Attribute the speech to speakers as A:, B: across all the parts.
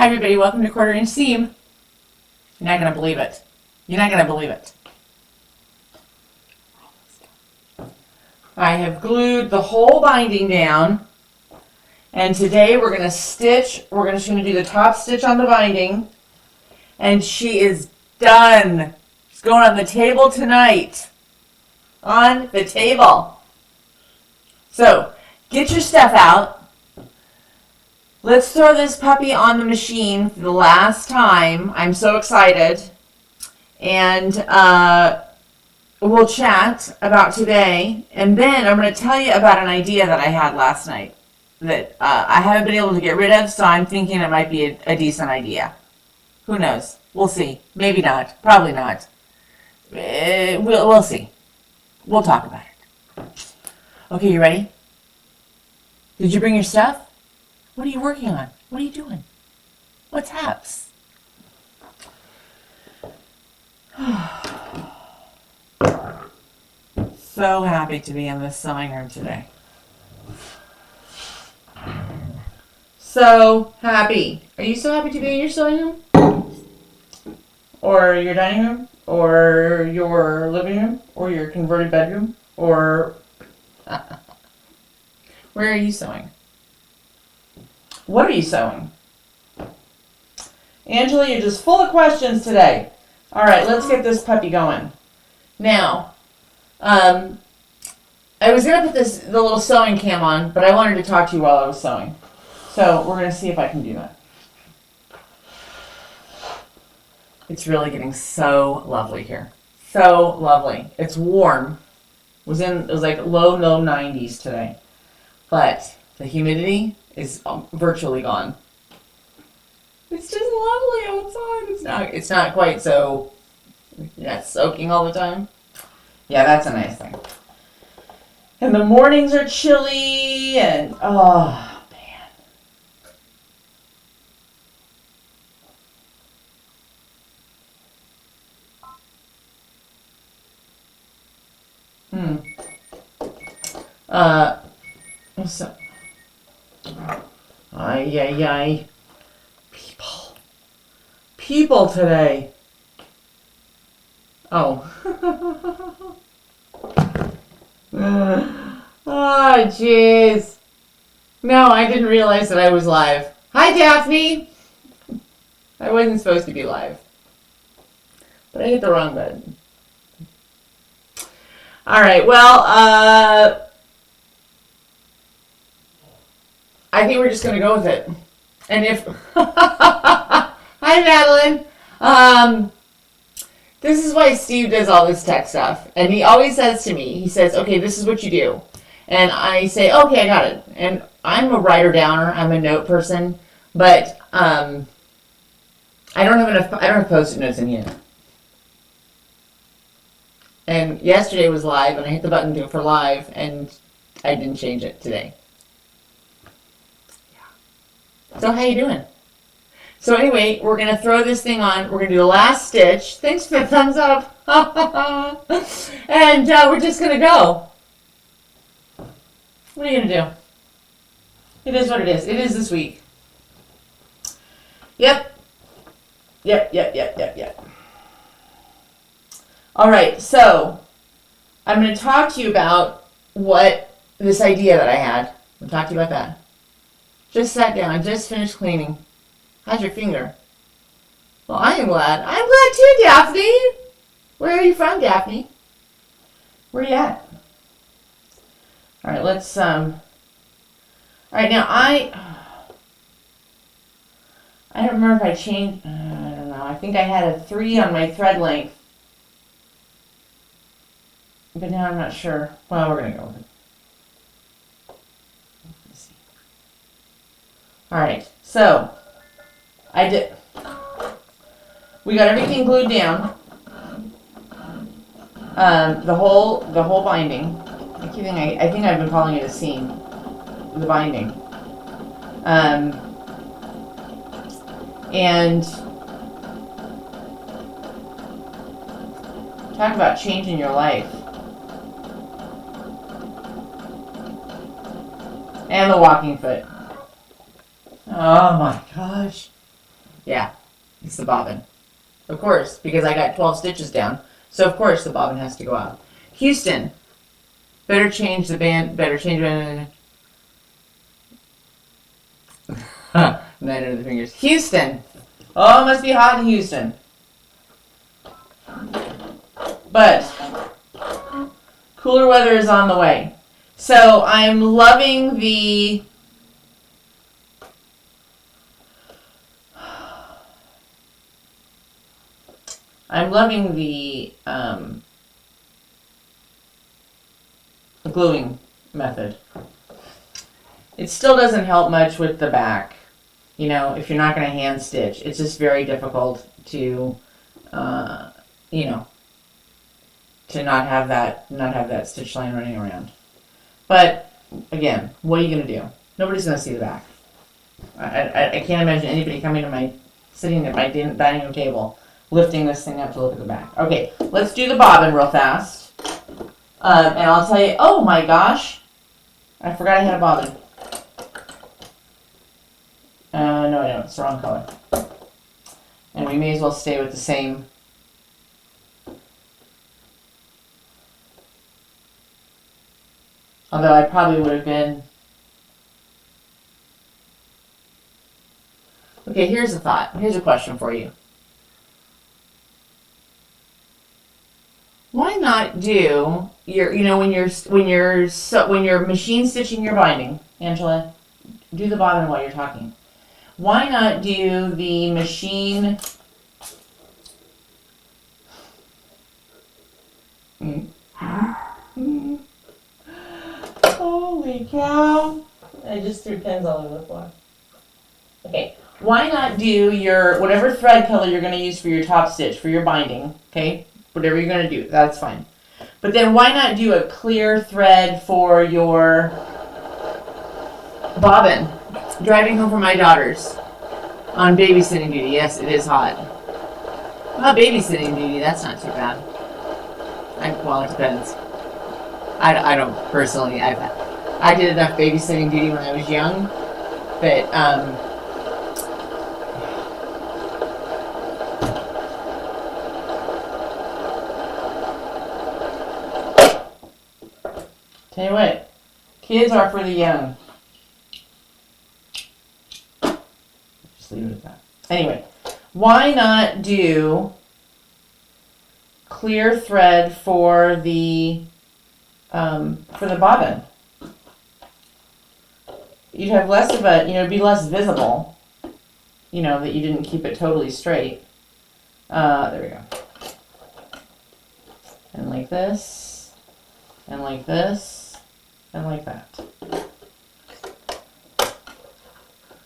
A: Hi everybody, welcome to Quarter Inch Seam. You're not going to believe it. You're not going to believe it. I have glued the whole binding down, and today we're going to stitch. We're just going to do the top stitch on the binding, and she is done. She's going on the table tonight. On the table. So, get your stuff out. Let's throw this puppy on the machine for the last time. I'm so excited. And we'll chat about today. And then I'm going to tell you about an idea that I had last night that I haven't been able to get rid of, so I'm thinking it might be a decent idea. Who knows? We'll see. Maybe not. Probably not. We'll see. We'll talk about it. Okay, you ready? Did you bring your stuff? What are you working on? What are you doing? What's haps? So happy to be in this sewing room today. So happy. Are you so happy to be in your sewing room? Or your dining room? Or your living room? Or your converted bedroom? Or where are you sewing? What are you sewing? Angela, you're just full of questions today. All right, let's get this puppy going. Now, I was going to put the little sewing cam on, but I wanted to talk to you while I was sewing. So we're going to see if I can do that. It's really getting so lovely here. So lovely. It's warm. It was like low 90s today. But the humidity is virtually gone. It's just lovely outside. It's not quite so soaking all the time. Yeah, that's a nice thing. And the mornings are chilly and oh man. What's up? Ay. People today. Oh. Oh, jeez. No, I didn't realize that I was live. Hi, Daphne. I wasn't supposed to be live. But I hit the wrong button. All right, well, I think we're just going to go with it. And if... Hi, Madeline. This is why Steve does all this tech stuff. And he always says to me, he says, okay, this is what you do. And I say, okay, I got it. And I'm a writer-downer. I'm a note person. But I don't have Post-it notes in here. And yesterday was live, and I hit the button for live, and I didn't change it today. So how you doing? So anyway, we're going to throw this thing on. We're going to do the last stitch. Thanks for the thumbs up. And we're just going to go. What are you going to do? It is what it is. It is this week. Yep. All right, so I'm going to talk to you about this idea that I had. We'll talk to you about that. Just sat down. I just finished cleaning. How's your finger? Well, I am glad. I'm glad too, Daphne. Where are you from, Daphne? Where are you at? All right, let's, all right, now I don't remember if I changed, I don't know. I think I had a 3 on my thread length. But now I'm not sure. Well, we're going to go with it. Let's see. All right, so we got everything glued down. The whole binding. I think I've been calling it a seam. The binding. And talk about changing your life. And the walking foot. Oh my gosh. Yeah, it's the bobbin. Of course, because I got 12 stitches down. So of course the bobbin has to go out. Houston, better change the band, better change the Night under the fingers. Houston. Oh, it must be hot in Houston. But cooler weather is on the way. So I'm loving the gluing method. It still doesn't help much with the back. You know, if you're not going to hand stitch, it's just very difficult to, you know, to not have that stitch line running around. But again, what are you going to do? Nobody's going to see the back. I can't imagine anybody coming to my, sitting at my dining room table, lifting this thing up to look at the back. Okay, let's do the bobbin real fast. And I'll tell you, oh my gosh, I forgot I had a bobbin. No I don't, it's the wrong color. And we may as well stay with the same. Although I probably would have been. Okay, here's a thought. Here's a question for you. Why not do your, you know, when you're machine stitching your binding, Angela, do the bobbin while you're talking. Why not do the machine? Holy cow! I just threw pins all over the floor. Okay, why not do your whatever thread color you're going to use for your top stitch for your binding? Okay, whatever you're going to do, that's fine. But then why not do a clear thread for your bobbin? Driving home from my daughter's on babysitting duty. Yes, it is hot. Well, babysitting duty, that's not too bad. Well, it depends. I don't personally. I did enough babysitting duty when I was young, but tell you what, kids are for the young. Just leave it at that. Anyway, why not do clear thread for the bobbin? You'd have less of a, it'd be less visible, that you didn't keep it totally straight. There we go. And like this, and like this, and like that.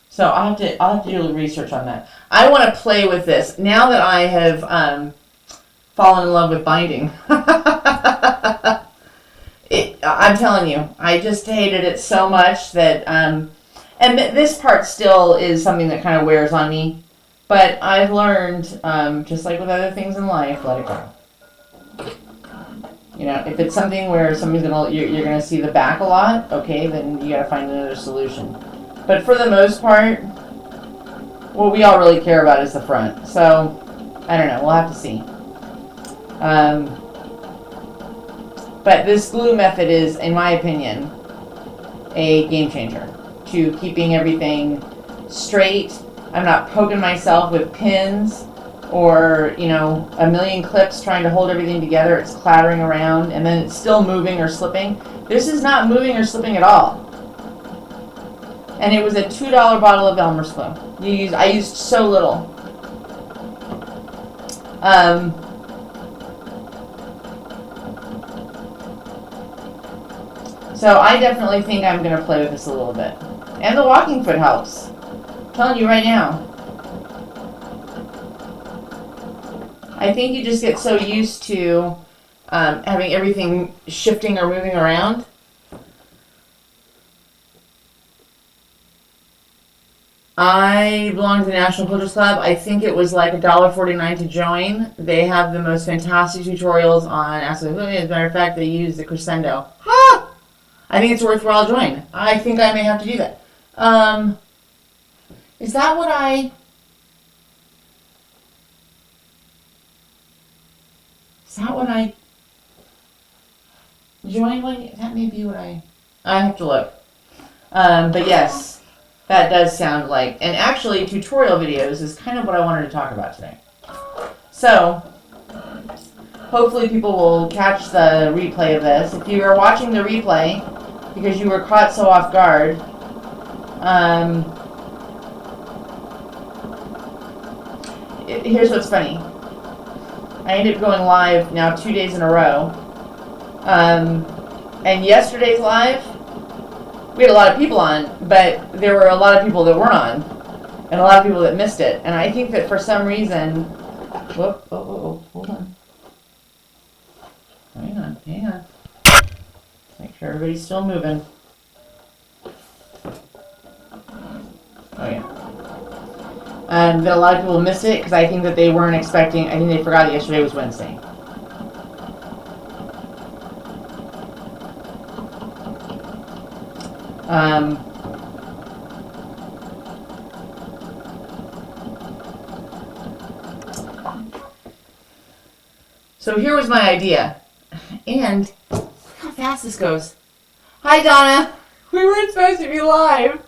A: So I'll have to do a little research on that. I want to play with this now that I have fallen in love with binding. I'm telling you, I just hated it so much that, and this part still is something that kind of wears on me, but I've learned, just like with other things in life, let it go. If it's something where you're gonna see the back a lot, okay, then you gotta find another solution. But for the most part, what we all really care about is the front. So, I don't know, we'll have to see. But this glue method is, in my opinion, a game changer to keeping everything straight. I'm not poking myself with pins or, a million clips trying to hold everything together. It's clattering around and then it's still moving or slipping. This is not moving or slipping at all. And it was a $2 bottle of Elmer's glue. I used so little. So I definitely think I'm going to play with this a little bit. And the walking foot helps. I'm telling you right now. I think you just get so used to having everything shifting or moving around. I belong to the National Quilters Club. I think it was like $1.49 to join. They have the most fantastic tutorials on Ask the Quilting. As a matter of fact, they use the crescendo. Ha! I think it's worthwhile join. I think I may have to do that. Is that what I that what I joined? That may be what I have to look. But yes, that does sound like, and actually tutorial videos is kind of what I wanted to talk about today. So, hopefully people will catch the replay of this. If you are watching the replay because you were caught so off guard, here's what's funny. I ended up going live now 2 days in a row. And yesterday's live, we had a lot of people on, but there were a lot of people that weren't on, and a lot of people that missed it. And I think that for some reason, hold on. Hang on. Make sure everybody's still moving. Oh yeah. And that a lot of people missed it because I think that they weren't expecting. I think they forgot that yesterday was Wednesday. So here was my idea. And look how fast this goes. Hi, Donna. We weren't supposed to be live.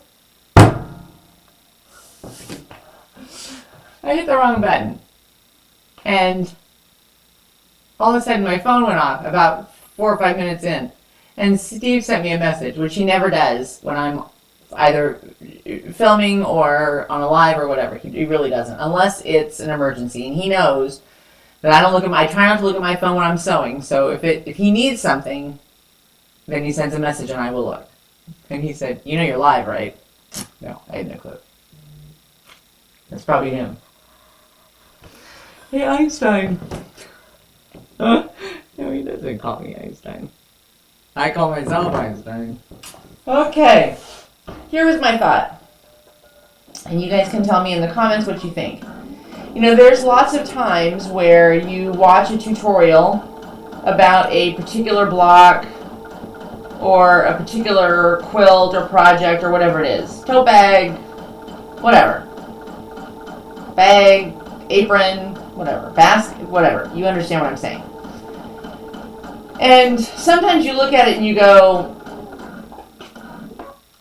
A: I hit the wrong button. And all of a sudden my phone went off about 4 or 5 minutes in. And Steve sent me a message, which he never does when I'm either filming or on a live or whatever. He really doesn't, unless it's an emergency. And he knows that I try not to look at my phone when I'm sewing. So if he needs something, then he sends a message and I will look. And he said, "You know you're live, right?" No, I had no clue. That's probably him. Hey, Einstein. No, he doesn't call me Einstein. I call myself Einstein. Okay, here was my thought. And you guys can tell me in the comments what you think. You know, there's lots of times where you watch a tutorial about a particular block or a particular quilt or project or whatever it is. Tote bag, whatever. Bag, apron, whatever. Basket, whatever. You understand what I'm saying. And sometimes you look at it and you go,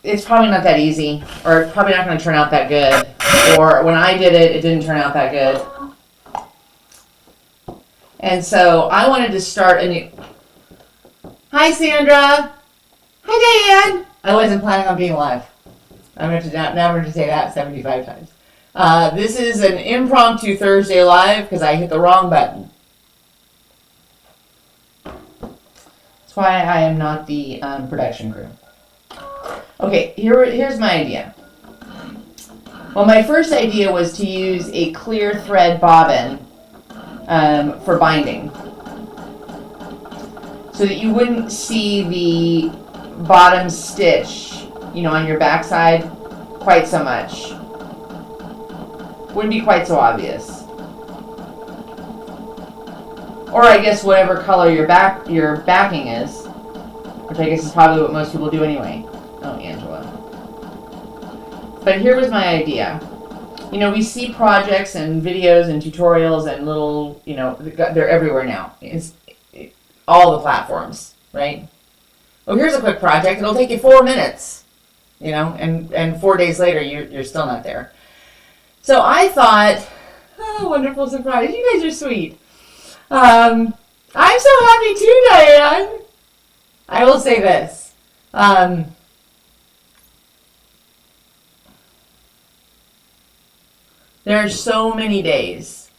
A: it's probably not that easy, or it's probably not going to turn out that good. Or when I did it, it didn't turn out that good. And so I wanted to start a new... Hi, Sandra. Hi, Dan. I wasn't planning on being live. I'm going to say that 75 times. This is an impromptu Thursday live because I hit the wrong button. That's why I am not the production crew. Okay, here's my idea. Well, my first idea was to use a clear thread bobbin for binding, so that you wouldn't see the bottom stitch, you know, on your backside quite so much. Wouldn't be quite so obvious. Or I guess whatever color your backing is, which I guess is probably what most people do anyway. Oh, Angela. But here was my idea. You know, we see projects and videos and tutorials and little, you know, they're everywhere now. It's all the platforms, right? Oh, here's a quick project. It'll take you 4 minutes, you know, and 4 days later, you're still not there. So I thought, oh, wonderful surprise. You guys are sweet. I'm so happy too, Diane. I will say this. There are so many days.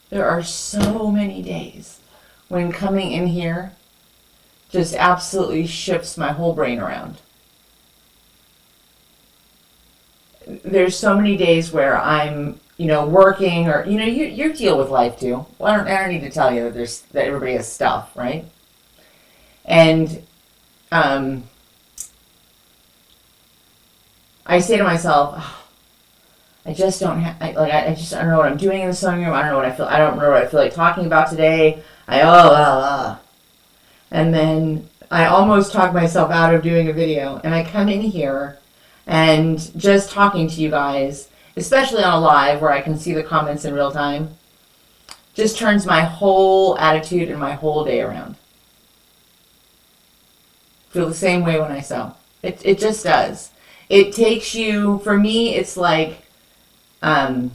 A: There are so many days when coming in here just absolutely shifts my whole brain around. There's so many days where I'm, you know, working, or, you know, you deal with life too. Well, I don't need to tell you that everybody has stuff, right? And I say to myself, oh, I just don't have, I don't know what I'm doing in the sewing room. I don't know what I feel like talking about today. And then I almost talk myself out of doing a video, and I come in here and just talking to you guys, especially on a live where I can see the comments in real time. just turns my whole attitude and my whole day around. Feel the same way when I sew. It just does. It takes you, for me, it's like, I mean,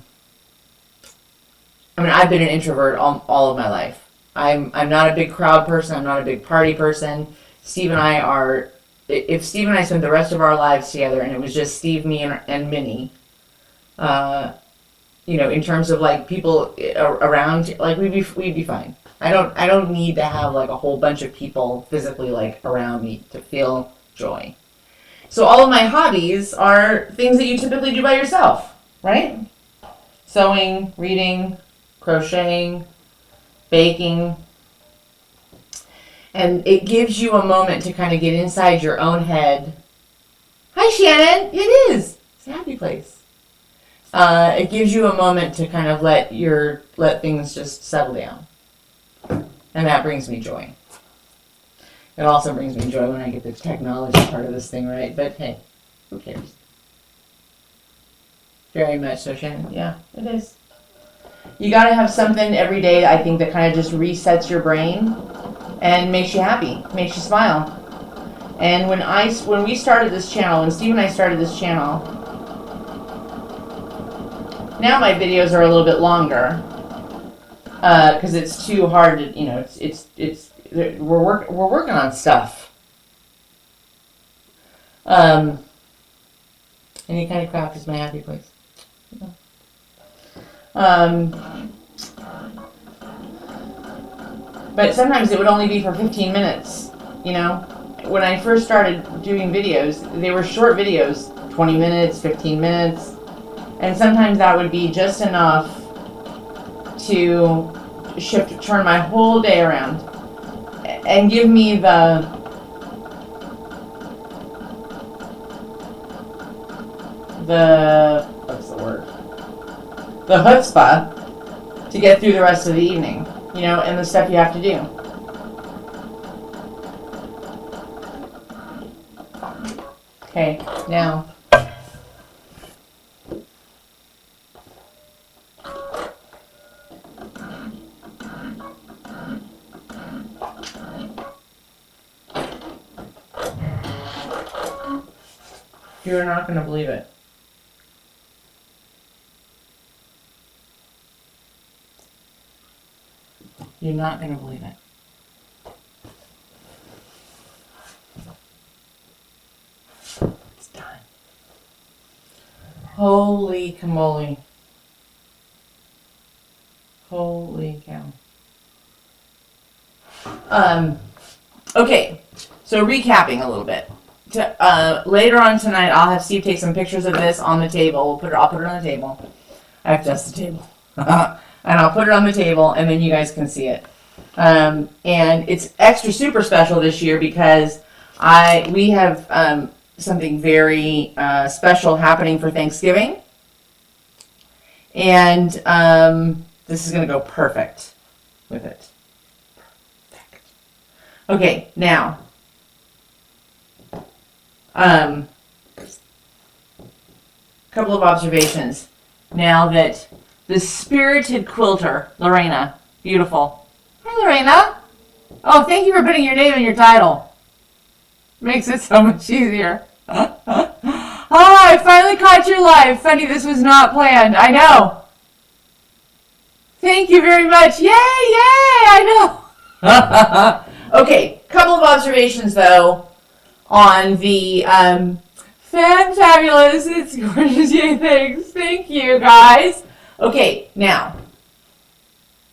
A: I've been an introvert all of my life. I'm not a big crowd person. I'm not a big party person. Steve and I are, if Steve and I spent the rest of our lives together and it was just Steve, me, and Minnie, in terms of like people around, like we'd be fine. I don't need to have like a whole bunch of people physically like around me to feel joy. So all of my hobbies are things that you typically do by yourself, right? Sewing, reading, crocheting, baking. And it gives you a moment to kind of get inside your own head. Hi, Shannon. It is. It's a happy place. It gives you a moment to kind of let things just settle down. And that brings me joy. It also brings me joy when I get the technology part of this thing right. But hey, who cares? Very much so, Shannon. Yeah, it is. You got to have something every day, I think, that kind of just resets your brain and makes you happy, makes you smile. And when we started this channel, when Steve and I started this channel, now my videos are a little bit longer because it's too hard to, we're working on stuff. Any kind of craft is my happy place. But sometimes it would only be for 15 minutes, When I first started doing videos, they were short videos, 20 minutes, 15 minutes. And sometimes that would be just enough to turn my whole day around and give me what's the word? The chutzpah to get through the rest of the evening, and the stuff you have to do. Okay, now. You're not going to believe it. You're not going to believe it. It's done. Holy camole. Holy cow. Okay, so recapping a little bit. Later on tonight, I'll have Steve take some pictures of this on the table. I'll put it on the table. I have to dust the table. And I'll put it on the table, and then you guys can see it. And it's extra super special this year because we have something very special happening for Thanksgiving. And this is going to go perfect with it. Perfect. Okay, now. Couple of observations. Now that the spirited quilter, Lorena, beautiful. Hi, Lorena. Oh, thank you for putting your name in your title. Makes it so much easier. I finally caught your live. Funny, this was not planned. I know. Thank you very much. Yay, I know. Okay, couple of observations, though, on the fan-fabulous. It's gorgeous. Yay, thanks. Thank you, guys. Okay, now,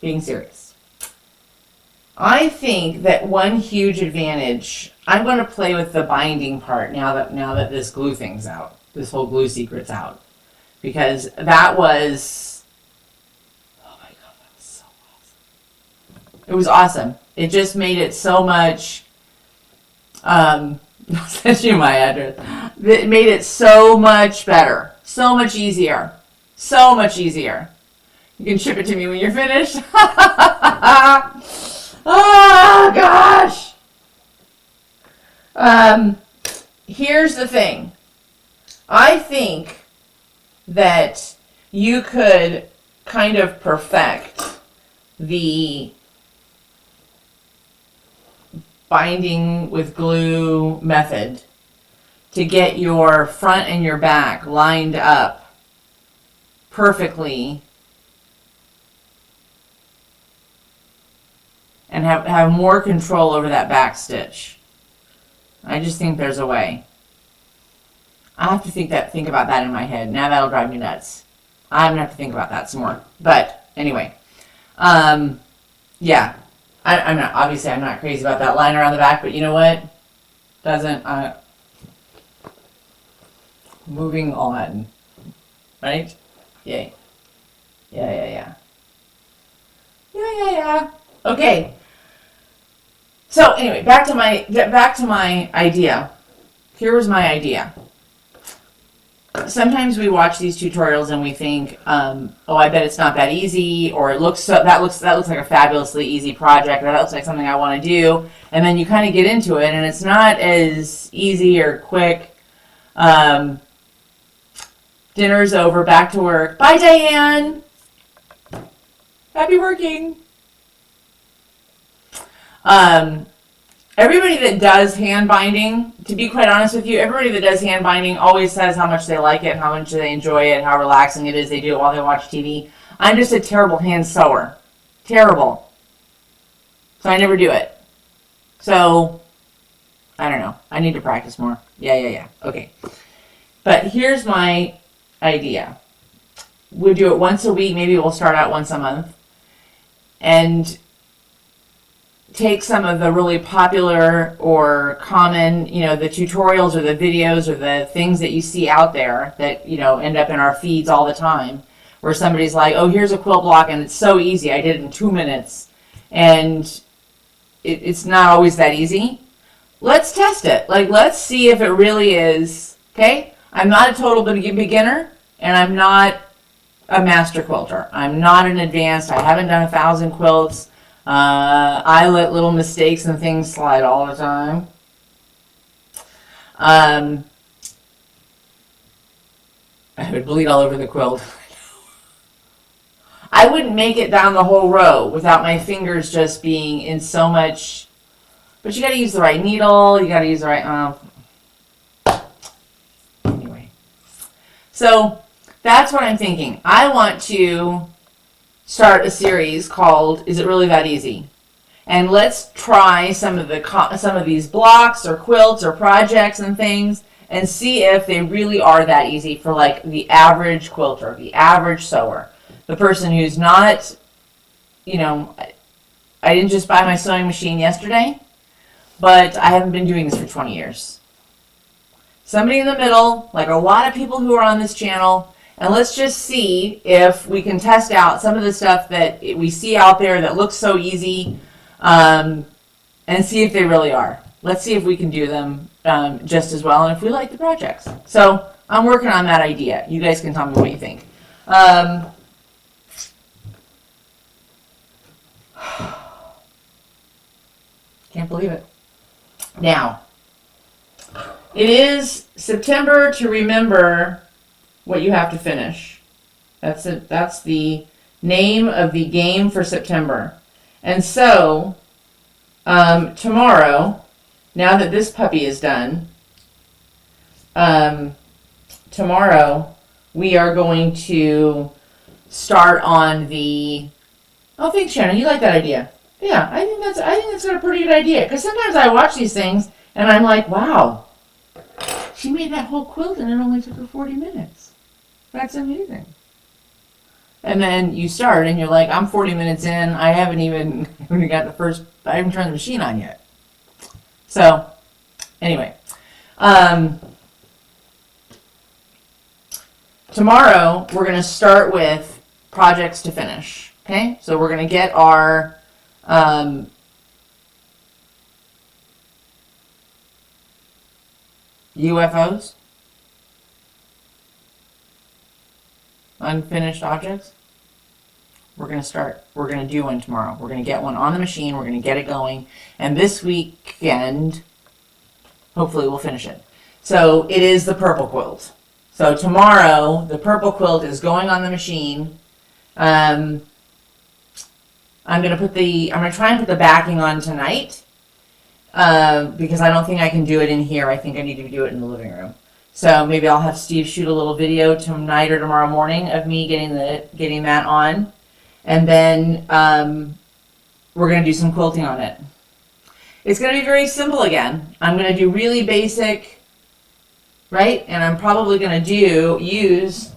A: being serious. I think that one huge advantage, I'm going to play with the binding part now that this glue thing's out. This whole glue secret's out. Because that was, oh my God, that was so awesome. It was awesome. It just made it so much, I'll send you my address. It made it so much better. So much easier. So much easier. You can ship it to me when you're finished. Oh, gosh. Here's the thing. I think that you could kind of perfect the binding with glue method to get your front and your back lined up perfectly and have more control over that back stitch. I just think there's a way. I have to think about that in my head. Now that'll drive me nuts. I'm gonna have to think about that some more. But anyway, yeah, I'm not crazy about that line around the back, but you know what? Moving on, right? Yay. Yeah. Okay. So anyway, back to my idea. Here was my idea. Sometimes we watch these tutorials and we think, oh, I bet it's not that easy, or that looks like a fabulously easy project, or that looks like something I want to do, and then you kind of get into it and it's not as easy or quick. Dinner's over, back to work. Bye, Diane. Happy working. Everybody that does hand binding, to be quite honest with you, everybody that does hand binding always says how much they like it, how much they enjoy it, how relaxing it is. They do it while they watch TV. I'm just a terrible hand sewer. Terrible. So I never do it. So, I don't know. I need to practice more. Yeah. Okay. But here's my idea. We'll do it once a week. Maybe we'll start out once a month. And take some of the really popular or common, the tutorials or the videos or the things that you see out there that, end up in our feeds all the time, where somebody's like, oh, here's a quilt block and it's so easy. I did it in 2 minutes. And it's not always that easy. Let's test it. Let's see if it really is. Okay? I'm not a total beginner, and I'm not a master quilter. I'm not an advanced. I haven't done 1,000 quilts. I let little mistakes and things slide all the time. I would bleed all over the quilt. I wouldn't make it down the whole row without my fingers just being in so much. But you got to use the right needle. You got to use the right. Anyway, so that's what I'm thinking. I want to start a series called "Is It Really That Easy?" And let's try some of these blocks or quilts or projects and things, and see if they really are that easy for like the average quilter, the average sewer, the person who's not, I didn't just buy my sewing machine yesterday, but I haven't been doing this for 20 years. Somebody in the middle, like a lot of people who are on this channel. And let's just see if we can test out some of the stuff that we see out there that looks so easy, and see if they really are. Let's see if we can do them just as well, and if we like the projects. So I'm working on that idea. You guys can tell me what you think. Can't believe it. Now, it is September to remember what you have to finish. That's it. That's the name of the game for September. And so, tomorrow, now that this puppy is done, tomorrow we are going to start on the. Oh, thanks, Shannon. You like that idea? Yeah, I think that's a pretty good idea. Because sometimes I watch these things and I'm like, wow, she made that whole quilt and it only took her 40 minutes. That's amazing. And then you start and you're like, I'm 40 minutes in. I haven't even I haven't turned the machine on yet. So, anyway. Tomorrow, we're going to start with projects to finish. Okay? So we're going to get our UFOs. Unfinished objects. We're going to do one tomorrow. We're going to get one on the machine. We're going to get it going. And this weekend, hopefully we'll finish it. So it is the purple quilt. So tomorrow, the purple quilt is going on the machine. I'm gonna try and put the backing on tonight, because I don't think I can do it in here. I think I need to do it in the living room. So maybe I'll have Steve shoot a little video tonight or tomorrow morning of me getting that on, and then we're gonna do some quilting on it. It's gonna be very simple again. I'm gonna do really basic, right? And I'm probably gonna use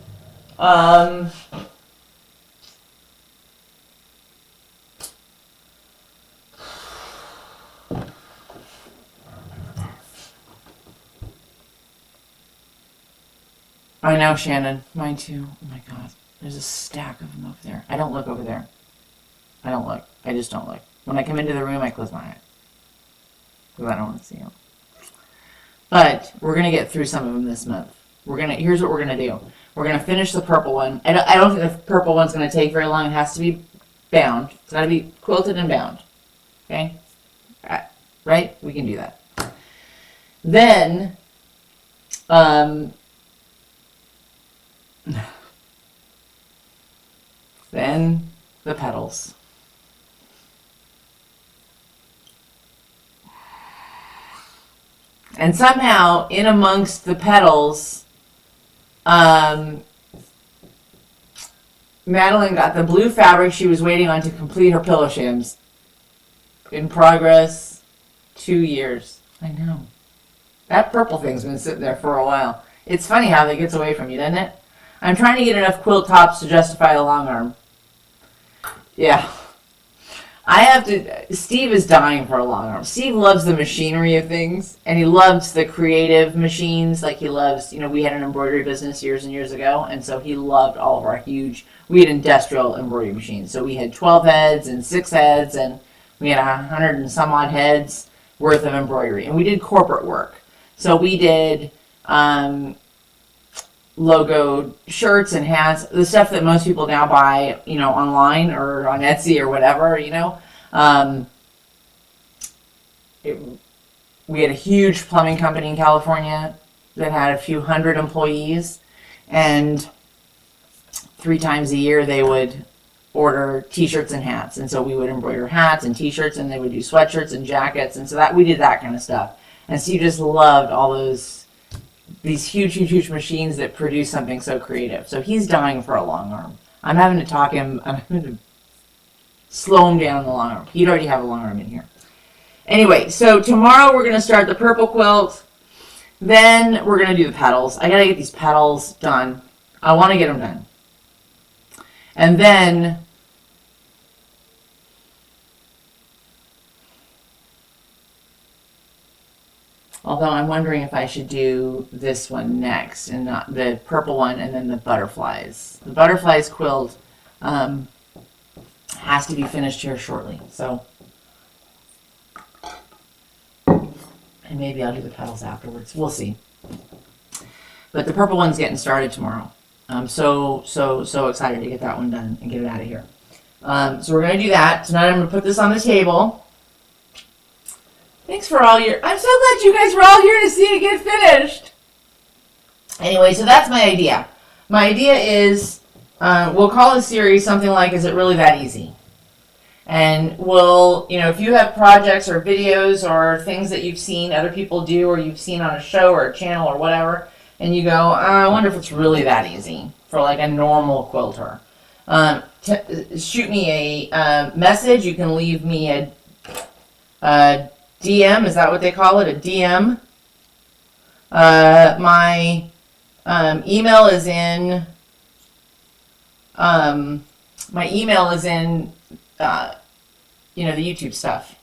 A: I know, Shannon. Mine too. Oh my God. There's a stack of them over there. I don't look over there. I don't look. I just don't look. When I come into the room, I close my eyes. Because I don't want to see them. But we're going to get through some of them this month. Here's what we're going to do. We're going to finish the purple one. I don't think the purple one's going to take very long. It has to be bound. It's got to be quilted and bound. Okay? Right? We can do that. Then, then the petals. And somehow, in amongst the petals, Madeline got the blue fabric she was waiting on to complete her pillow shams. In progress, 2 years. I know. That purple thing's been sitting there for a while. It's funny how that gets away from you, doesn't it? I'm trying to get enough quilt tops to justify the long arm. Yeah. Steve is dying for a long arm. Steve loves the machinery of things, and he loves the creative machines. Like he loves, we had an embroidery business years and years ago, and so he loved all of our we had industrial embroidery machines. So we had 12 heads and 6 heads, and we had 100 and some odd heads worth of embroidery. And we did corporate work. So we did logoed shirts and hats, the stuff that most people now buy, online or on Etsy or whatever, we had a huge plumbing company in California that had a few hundred employees, and 3 times a year they would order t-shirts and hats, and so we would embroider hats and t-shirts, and they would do sweatshirts and jackets, and so that we did that kind of stuff. And Steve just loved all these huge machines that produce something so creative. So he's dying for a long arm. I'm having to slow him down on the long arm. He'd already have a long arm in here. Anyway, so tomorrow we're going to start the purple quilt. Then we're going to do the petals. I got to get these petals done. I want to get them done. And then although I'm wondering if I should do this one next and not the purple one, and then the butterflies. The butterflies quilt has to be finished here shortly. So, and maybe I'll do the petals afterwards. We'll see. But the purple one's getting started tomorrow. I'm so excited to get that one done and get it out of here. So we're going to do that. Tonight I'm going to put this on the table. Thanks for I'm so glad you guys were all here to see it get finished. Anyway, so that's my idea. My idea is, we'll call this series something like, Is It Really That Easy? And we'll, if you have projects or videos or things that you've seen other people do, or you've seen on a show or a channel or whatever, and you go, I wonder if it's really that easy for like a normal quilter. Shoot me a message. You can leave me a DM, is that what they call it? A DM. My email is in. My email is in. The YouTube stuff.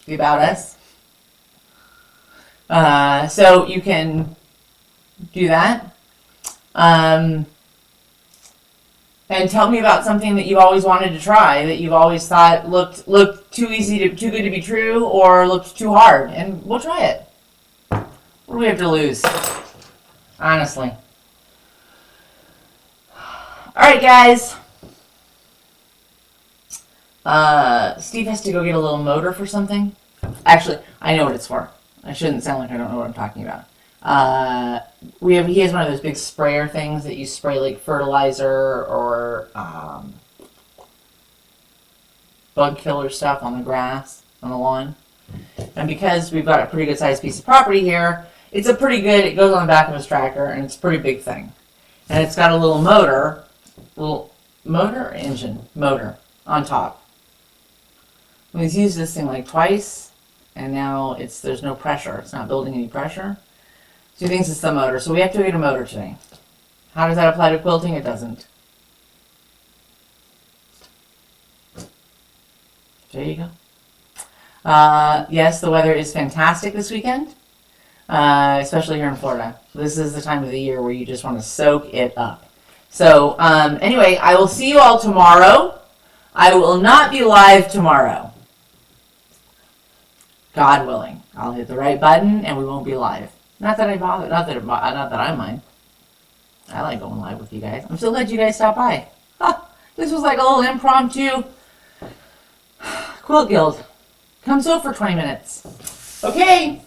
A: The About Us. So you can do that. And tell me about something that you've always wanted to try, that you've always thought looked too easy, too good to be true, or looked too hard, and we'll try it. What do we have to lose? Honestly. All right, guys. Steve has to go get a little motor for something. Actually, I know what it's for. I shouldn't sound like I don't know what I'm talking about. He has one of those big sprayer things that you spray like fertilizer or bug killer stuff on the grass, on the lawn. And because we've got a pretty good sized piece of property here, it's a pretty good, it goes on the back of his tractor, and it's a pretty big thing. And it's got a little motor or engine? Motor on top. We've used this thing like twice, and now there's no pressure. It's not building any pressure. So he thinks it's the motor. So we have to get a motor today. How does that apply to quilting? It doesn't. There you go. Yes, the weather is fantastic this weekend, especially here in Florida. This is the time of the year where you just want to soak it up. So anyway, I will see you all tomorrow. I will not be live tomorrow. God willing. I'll hit the right button and we won't be live. Not that I bother, not that I mind. I like going live with you guys. I'm so glad you guys stopped by. This was like a little impromptu quilt guild. Come sew for 20 minutes. Okay.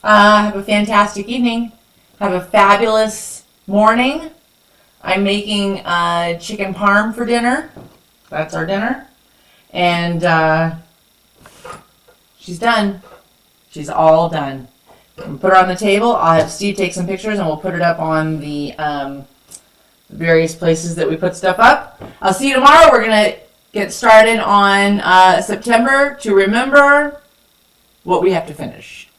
A: Have a fantastic evening. Have a fabulous morning. I'm making chicken parm for dinner. That's our dinner. And she's done. She's all done. We'll put her on the table. I'll have Steve take some pictures and we'll put it up on the various places that we put stuff up. I'll see you tomorrow. We're going to get started on September to remember what we have to finish.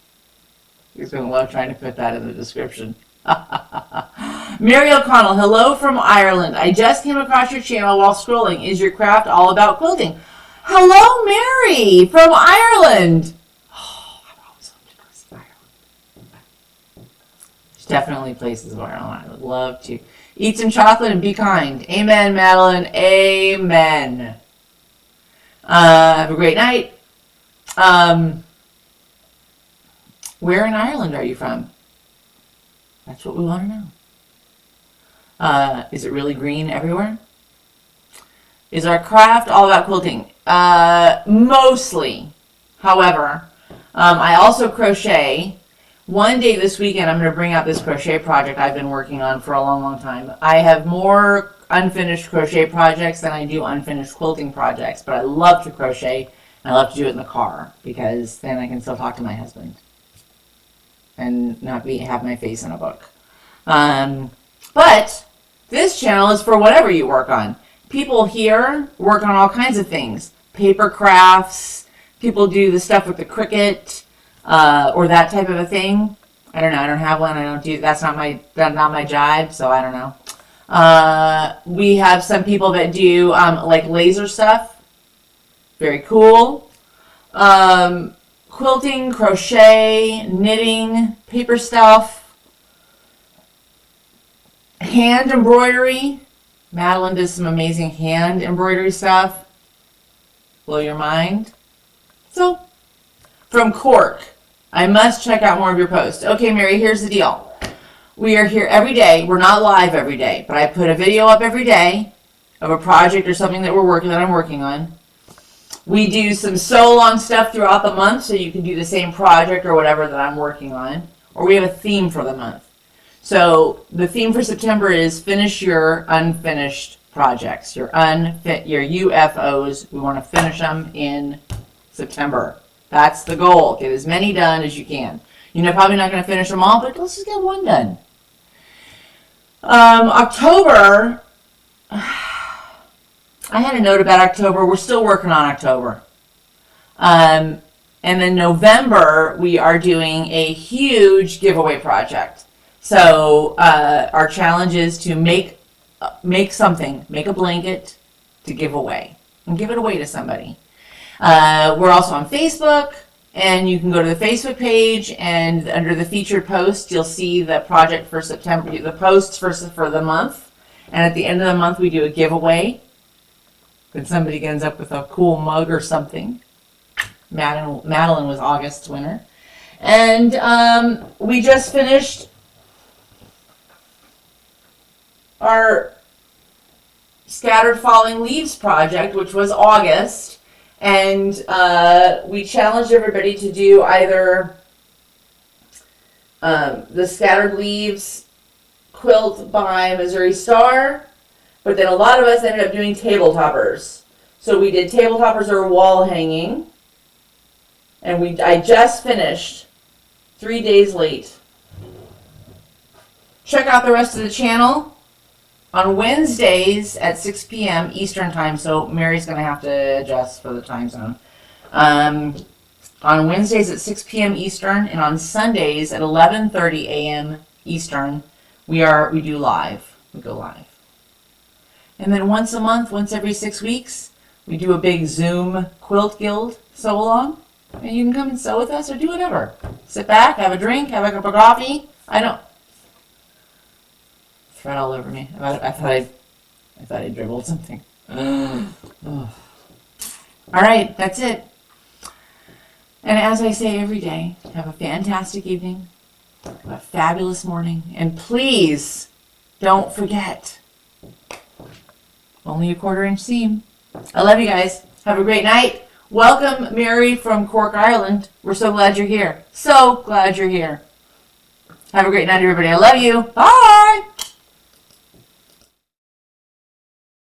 A: You're going to love trying to put that in the description. Mary O'Connell, hello from Ireland. I just came across your channel while scrolling. Is your craft all about quilting? Hello, Mary from Ireland. Oh, I've always wanted to go see Ireland. There's definitely places of Ireland I would love to. Eat some chocolate and be kind. Amen, Madeline. Amen. Have a great night. Where in Ireland are you from? That's what we want to know. Is it really green everywhere? Is our craft all about quilting? Mostly. However, I also crochet. One day this weekend, I'm going to bring out this crochet project I've been working on for a long, long time. I have more unfinished crochet projects than I do unfinished quilting projects, but I love to crochet, and I love to do it in the car, because then I can still talk to my husband and not have my face in a book. But this channel is for whatever you work on. People here work on all kinds of things. Paper crafts, people do the stuff with the Cricut, or that type of a thing. I don't know. I don't have one. I don't do. That's not my jive. So I don't know. We have some people that do like laser stuff. Very cool. Quilting, crochet, knitting, paper stuff, hand embroidery. Madeline does some amazing hand embroidery stuff. Blow your mind. So, from Cork. I must check out more of your posts. Okay, Mary, here's the deal. We are here every day. We're not live every day, but I put a video up every day of a project or something that I'm working on. We do some sew-along stuff throughout the month, so you can do the same project or whatever that I'm working on. Or we have a theme for the month. So the theme for September is finish your unfinished projects, your UFOs. We want to finish them in September. That's the goal. Get as many done as you can. You're probably not going to finish them all, but let's just get one done. October, I had a note about October. We're still working on October. And then November, we are doing a huge giveaway project. So our challenge is to make something, make a blanket to give away, and give it away to somebody. We're also on Facebook, and you can go to the Facebook page, and under the featured post, you'll see the project for September, the posts for the month. And at the end of the month, we do a giveaway. When somebody ends up with a cool mug or something. Madeline was August's winner. And we just finished our Scattered Falling Leaves project, which was August. And we challenged everybody to do either the Scattered Leaves quilt by Missouri Star, but then a lot of us ended up doing table toppers. So we did tabletop or wall hanging. And I just finished 3 days late. Check out the rest of the channel on Wednesdays at 6 p.m. Eastern time. So Mary's going to have to adjust for the time zone. On Wednesdays at 6 p.m. Eastern and on Sundays at 11:30 a.m. Eastern, we do live. We go live. And then once a month, once every 6 weeks, we do a big Zoom quilt guild sew along. And you can come and sew with us or do whatever. Sit back, have a drink, have a cup of coffee. I don't thread all over me. I thought I dribbled something. All right, that's it. And as I say every day, have a fantastic evening, a fabulous morning, and please don't forget, only a 1/4 inch seam. I love you guys. Have a great night. Welcome, Mary from Cork, Ireland. We're so glad you're here. So glad you're here. Have a great night, everybody. I love you. Bye.